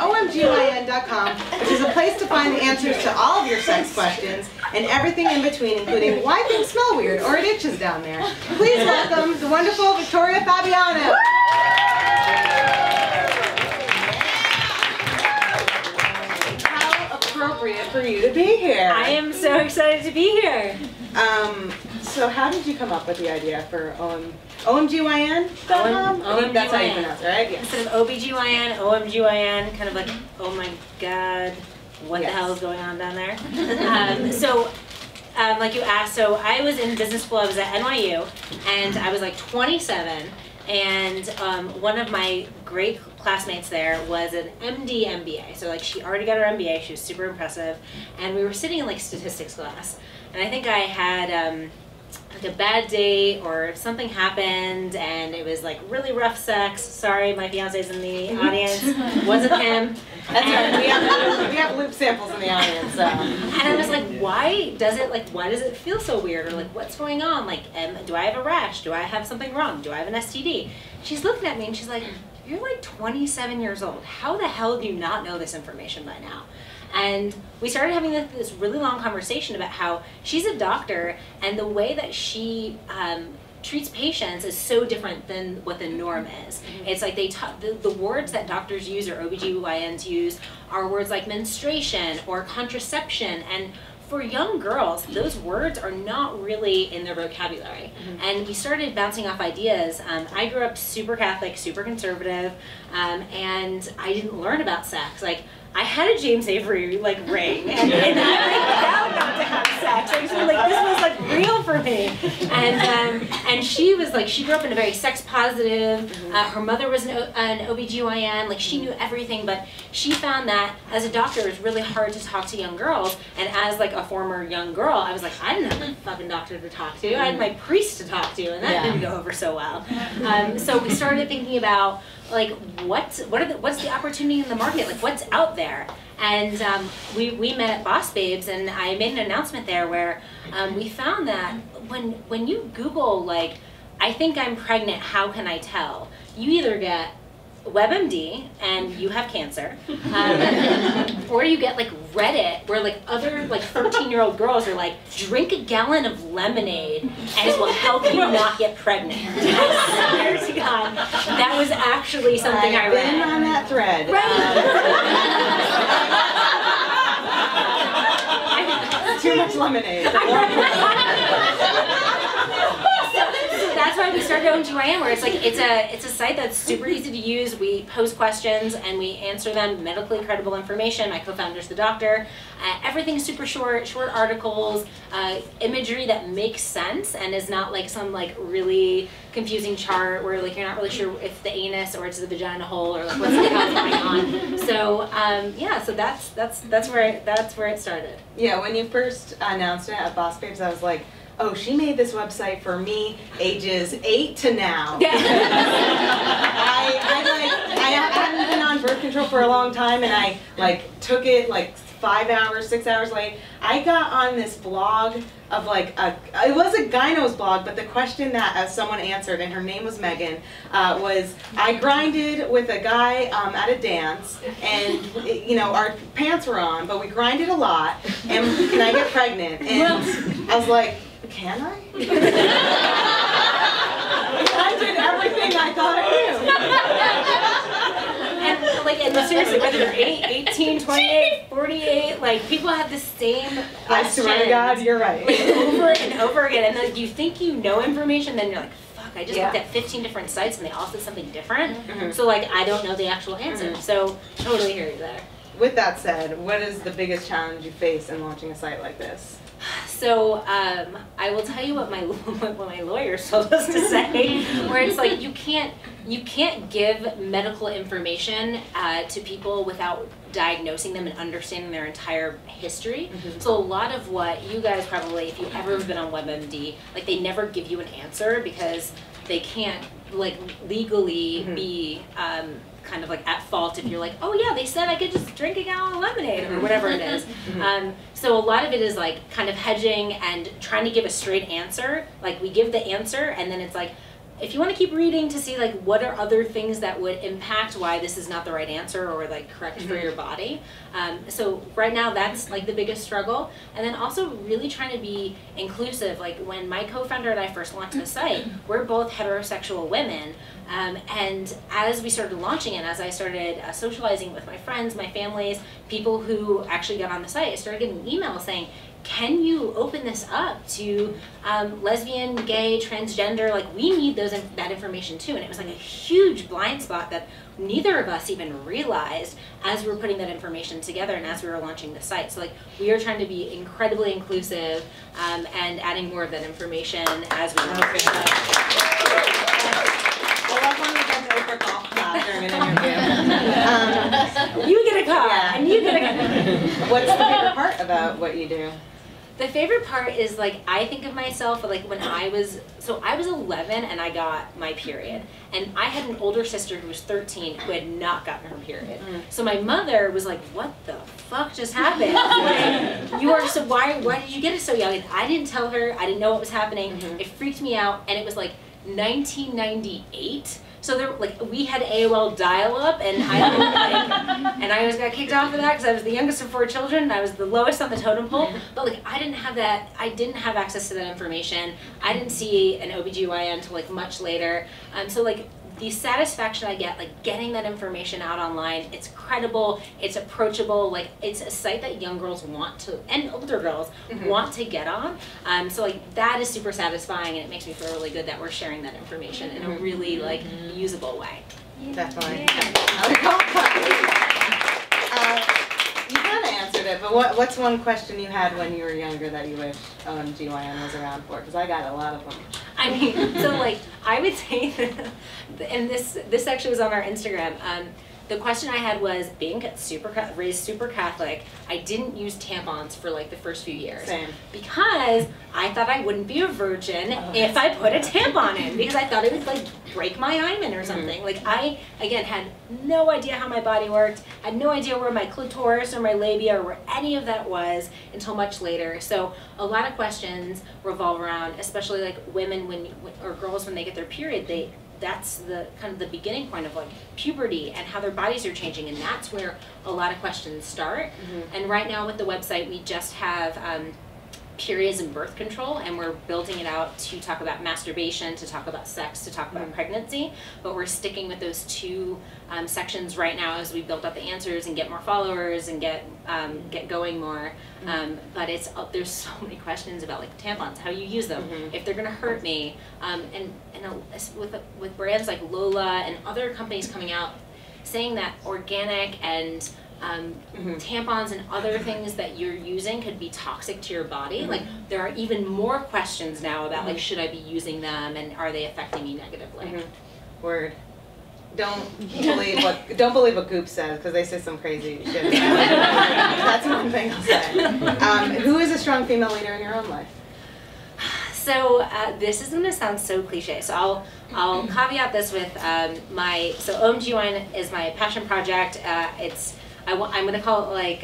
OMGyn.com, which is a place to find the answers to all of your sex questions and everything in between, including why things smell weird or it itches down there. Please welcome the wonderful Victoria Fabiano. How appropriate for you to be here. I am so excited to be here. So how did you come up with the idea for OMGyn.com? That's how you pronounce it, right? Yes. Instead of OBGYN, OMGyn, kind of like, oh my god, what the hell is going on down there? Like you asked, so I was in business school, I was at NYU, and I was like 27, and one of my great classmates there was an MD MBA, so like she already got her MBA, she was super impressive, and we were sitting in like statistics class, and I think I had like a bad date or something happened and it was like really rough sex. Sorry, my fiance's in the audience. Wasn't him. That's right. We have loop samples in the audience. And I was like, why does it feel so weird? Or like, what's going on? Like, do I have a rash? Do I have something wrong? Do I have an STD? She's looking at me and she's like, you're like 27 years old. How the hell do you not know this information by now? And we started having this really long conversation about how she's a doctor and the way that she treats patients is so different than what the norm is. It's like the words that doctors use or OBGYNs use are words like menstruation or contraception, and for young girls, those words are not really in their vocabulary. And we started bouncing off ideas. I grew up super Catholic, super conservative, and I didn't learn about sex. Like, I had a James Avery like ring, and I vowed not to have sex. I was like, this was like real for me. And she was like, she grew up in a very sex positive. Her mother was an OBGYN. Like, she knew everything, but she found that as a doctor it was really hard to talk to young girls. And as like a former young girl, I was like, I didn't have a fucking doctor to talk to. I had my priest to talk to, and that didn't go over so well. So we started thinking about like what's the opportunity in the market, like what's out there. And we met at Boss Babes, and I made an announcement there where we found that when you Google like, I think I'm pregnant, how can I tell, you either get WebMD and you have cancer, or you get like Reddit where like other like 13-year-old girls are like, drink a gallon of lemonade and it will help you not get pregnant. I swear to God, that was actually something I read. I've been on that thread. Too much lemonade. That's why we started OMGyn, where it's like it's a site that's super easy to use. We post questions and we answer them, medically credible information. My co-founder's the doctor. Everything's super short articles, imagery that makes sense and is not like some like really confusing chart where like you're not really sure if the anus or it's the vagina hole or like what's the hell going on. So yeah, so that's where it started. Yeah, when you first announced it at Boss Babes, I was like, oh, she made this website for me ages 8 to now. Yeah. I hadn't been on birth control for a long time, and I like took it like 5 hours, 6 hours late. I got on this blog of like it was a gyno's blog, but the question that someone answered, and her name was Megan, was, I grinded with a guy at a dance, and you know, our pants were on, but we grinded a lot, and can I get pregnant? And I was like, can I? I did everything I thought I knew. And like, and seriously, whether you're 18, 28, 48, like people have the same questions. I swear to God, you're right. Like, over and over again, and like you think you know information, then you're like, fuck, I just looked at 15 different sites and they all said something different. So like, I don't know the actual answer. So totally hear you there. With that said, what is the biggest challenge you face in launching a site like this? So I will tell you what my lawyers told us to say, where it's like you can't give medical information to people without diagnosing them and understanding their entire history. So a lot of what you guys probably, if you've ever been on WebMD, like they never give you an answer because they can't like legally be kind of like at fault if you're like, oh yeah, they said I could just drink a gallon of lemonade or whatever it is. So a lot of it is like kind of hedging and trying to give a straight answer. Like we give the answer and then it's like, if you want to keep reading to see like what are other things that would impact why this is not the right answer or like correct for your body. So right now that's like the biggest struggle. And then also really trying to be inclusive. Like when my co-founder and I first launched the site, we're both heterosexual women. And as we started launching it, as I started socializing with my friends, my families, people who actually got on the site, I started getting emails saying, can you open this up to lesbian, gay, transgender? Like we need that information too. And it was like a huge blind spot that neither of us even realized as we were putting that information together and as we were launching the site. So like we are trying to be incredibly inclusive and adding more of that information as we launch the site. During an interview. You get a car, and you get a car. What's the favorite part about what you do? The favorite part is like I think of myself like when I was 11 and I got my period, and I had an older sister who was 13 who had not gotten her period. So my mother was like, "What the fuck just happened? Like, you are so why did you get it so young?" And I didn't tell her. I didn't know what was happening. It freaked me out, and it was like 1998. So there, like, we had AOL dial-up, and I always got kicked off of that because I was the youngest of 4 children, and I was the lowest on the totem pole. But like, I didn't have that. I didn't have access to that information. I didn't see an OBGYN until like much later. So like, the satisfaction I get, like getting that information out online, it's credible, it's approachable, like it's a site that young girls want to, and older girls want to get on. So like that is super satisfying, and it makes me feel really good that we're sharing that information in a really like usable way. Definitely. You kind of answered it, but what's one question you had when you were younger that you wish OMGyn was around for? Because I got a lot of them. I mean, so like, I would say, and this actually was on our Instagram, the question I had was, being raised super Catholic, I didn't use tampons for like the first few years. Same. Because I thought I wouldn't be a virgin if I put a tampon in, because I thought it would like break my hymen or something. Like I, again, had no idea how my body worked, had no idea where my clitoris or my labia or where any of that was until much later. So a lot of questions revolve around, especially like women or girls when they get their period, that's the kind of the beginning point of like puberty and how their bodies are changing, and that's where a lot of questions start. And right now with the website, we just have periods and birth control, and we're building it out to talk about masturbation, to talk about sex, to talk about pregnancy, but we're sticking with those 2 sections right now as we build up the answers and get more followers and get going more. But there's so many questions about like tampons, how you use them, if they're gonna hurt me, and with brands like Lola and other companies coming out saying that organic and tampons and other things that you're using could be toxic to your body. Like there are even more questions now about like, should I be using them and are they affecting me negatively? Word. Don't believe what Goop says, because they say some crazy shit. That's one thing I'll say. Who is a strong female leader in your own life? So this is going to sound so cliche. So I'll caveat this with so OMGyn is my passion project. I'm going to call it like,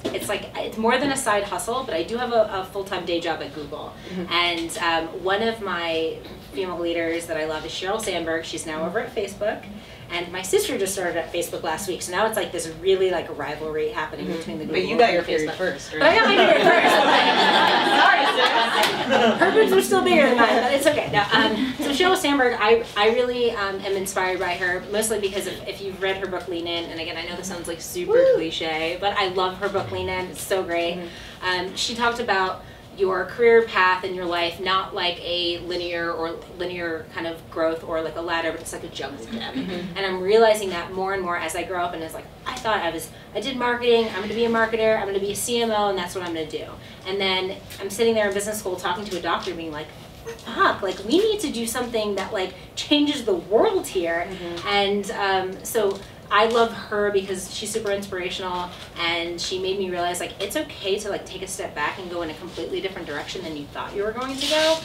it's more than a side hustle, but I do have a full-time day job at Google. And one of my female leaders that I love is Sheryl Sandberg. She's now over at Facebook. And my sister just started at Facebook last week, so now it's like this really like rivalry happening between the Google. But you got your Facebook. period first, right? But I got my period first. Sorry, sis. Her boobs are still bigger than mine, but it's okay. No, so Sheryl Sandberg, I really am inspired by her, mostly because if you've read her book Lean In, and again, I know this sounds like super cliche, but I love her book Lean In. It's so great. She talked about your career path in your life, not like a linear kind of growth or like a ladder, but it's like a jungle gym. And I'm realizing that more and more as I grow up, and it's like, I thought I did marketing, I'm gonna be a marketer, I'm gonna be a CMO, and that's what I'm gonna do. And then I'm sitting there in business school talking to a doctor being like, fuck, like we need to do something that like changes the world here. And so I love her because she's super inspirational, and she made me realize like it's okay to like take a step back and go in a completely different direction than you thought you were going to go,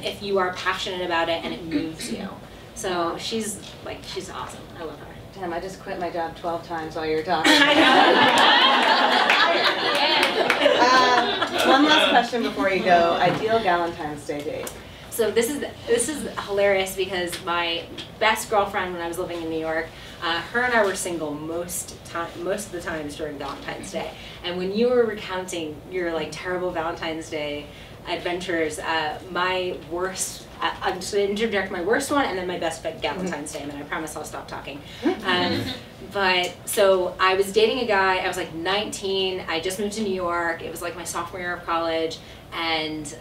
if you are passionate about it and it moves you. So she's awesome. I love her. Damn, I just quit my job 12 times while you were talking. I know. One last question before you go. Ideal Galentine's Day date. so this is hilarious because my best girlfriend when I was living in New York, her and I were single most of the times during Valentine's Day. And when you were recounting your like terrible Valentine's Day adventures, my worst, I'm just going to interject my worst one and then my best Galentine's Day, and then I promise I'll stop talking. But so I was dating a guy, I was like 19, I just moved to New York, it was like my sophomore year of college, and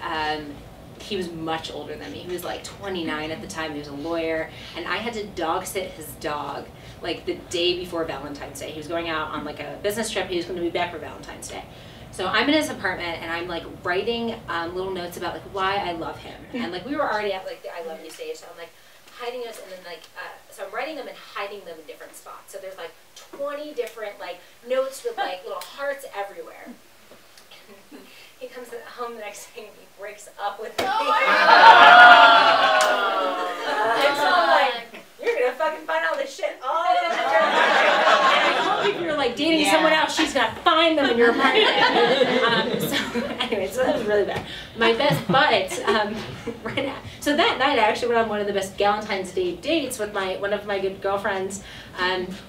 he was much older than me. He was like 29 at the time, he was a lawyer, and I had to dog sit his dog like the day before Valentine's Day. He was going out on like a business trip, he was going to be back for Valentine's Day. So I'm in his apartment and I'm like writing little notes about like why I love him. And like we were already at like the I love you stage, so I'm like hiding those, and then like, so I'm writing them and hiding them in different spots. So there's like 20 different like notes with like little hearts everywhere. He comes home the next day and he breaks up with me. Oh my God. And so I'm like, you're gonna fucking find all this shit all over the And I told you if you're like dating someone else, she's gonna find them in your apartment. So anyway, so that was really bad. My best, but right now, so that night I actually went on one of the best Galentine's Day dates with one of my good girlfriends.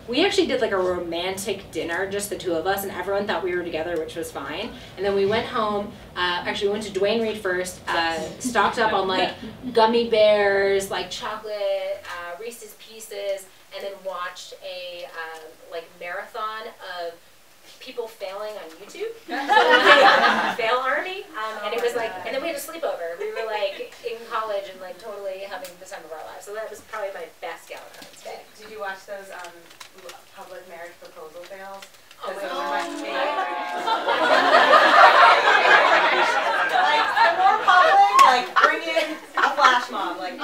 We actually did like a romantic dinner, just the two of us, and everyone thought we were together, which was fine. And then we went home. Actually, we went to Dwayne Reed first, stocked up on like gummy bears, like chocolate, Reese's Pieces, and then watched a like marathon of people failing on YouTube. Fail Army, and it was like, and then we had a sleepover. We were like in college and like totally having the time of our lives. So that was probably my best Galentine's Day. Did you watch those public marriage proposal fails? Oh my Those God. are my favorite. Like, the more public, like bring in a flash mob. Like,